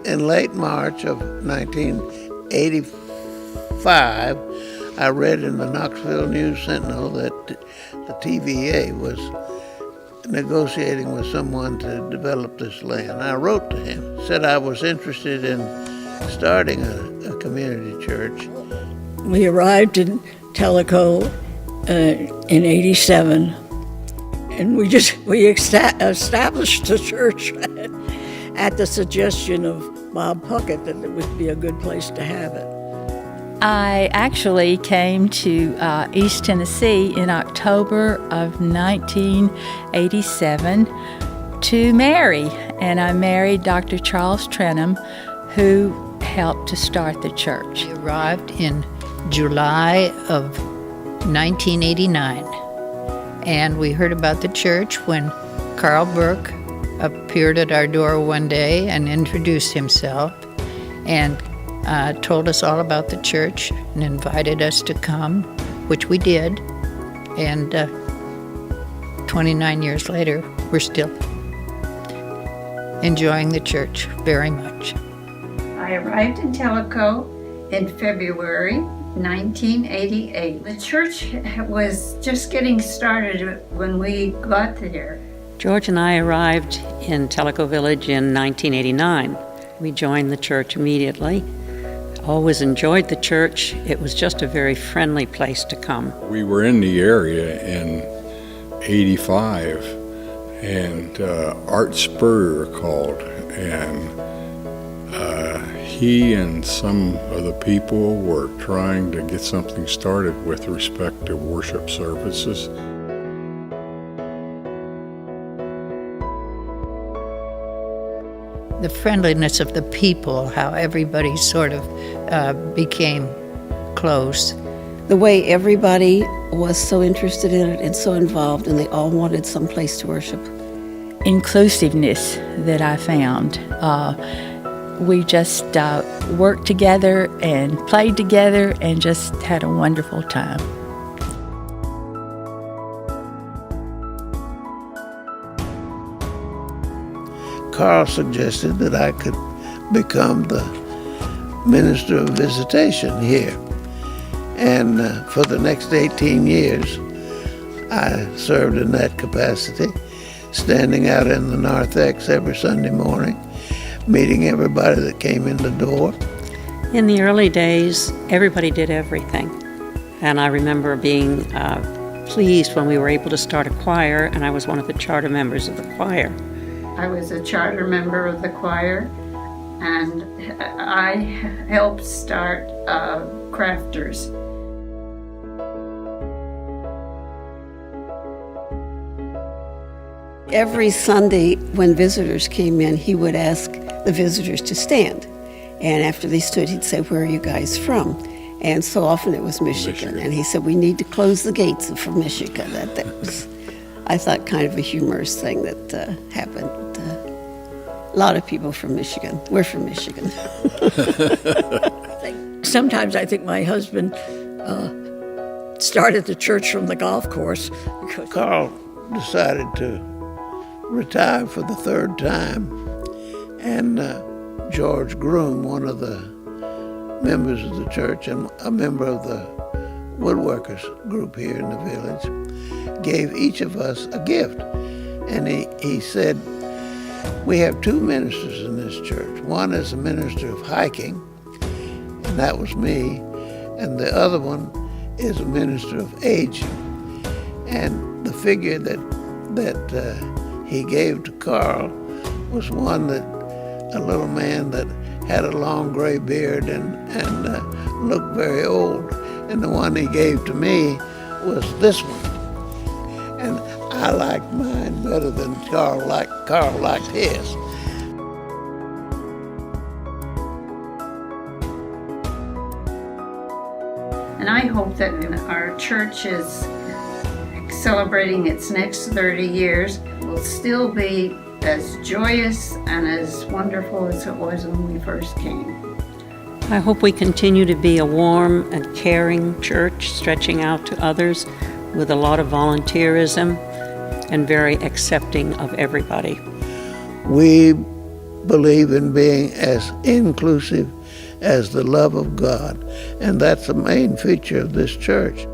In late March of 1985, I read in the Knoxville News Sentinel that the TVA was negotiating with someone to develop this land. I wrote to him, said I was interested in starting a community church. We arrived in Tellico in '87, and we established the church at the suggestion of Bob Puckett that it would be a good place to have it. I actually came to East Tennessee in October of 1987 to marry, and I married Dr. Charles Trenham, who helped to start the church. We arrived in July of 1989, and we heard about the church when Carl Burke appeared at our door one day and introduced himself and told us all about the church and invited us to come, which we did. And 29 years later, we're still enjoying the church very much. I arrived in Tellico in February 1988. The church was just getting started when we got there. George and I arrived in Tellico Village in 1989. We joined the church immediately. Always enjoyed the church. It was just a very friendly place to come. We were in the area in '85, and Art Spurrier called, and he and some of the people were trying to get something started with respect to worship services. The friendliness of the people, how everybody sort of became close. The way everybody was so interested in it and so involved, and they all wanted some place to worship. Inclusiveness that I found. We just worked together and played together and just had a wonderful time. Carl suggested that I could become the minister of visitation here. And for the next 18 years, I served in that capacity, standing out in the narthex every Sunday morning, meeting everybody that came in the door. In the early days, everybody did everything. And I remember being pleased when we were able to start a choir, and I was one of the charter members of the choir. I was a charter member of the choir, and I helped start Crafters. Every Sunday when visitors came in, he would ask the visitors to stand. And after they stood, he'd say, "Where are you guys from?" And so often it was Michigan. And he said, "We need to close the gates for Michigan." That was, I thought, kind of a humorous thing that happened. A lot of people from Michigan. We're from Michigan. Sometimes I think my husband started the church from the golf course. Carl decided to retire for the third time, and George Groom, one of the members of the church and a member of the woodworkers group here in the village, gave each of us a gift. And he said, "We have two ministers in this church. One is a minister of hiking, and that was me, and the other one is a minister of aging." And the figure that he gave to Carl was one that a little man that had a long gray beard and looked very old. And the one he gave to me was this one. And I liked mine better than Carl liked his. And I hope that our church is celebrating its next 30 years will still be as joyous and as wonderful as it was when we first came. I hope we continue to be a warm and caring church, stretching out to others with a lot of volunteerism and very accepting of everybody. We believe in being as inclusive as the love of God, and that's the main feature of this church.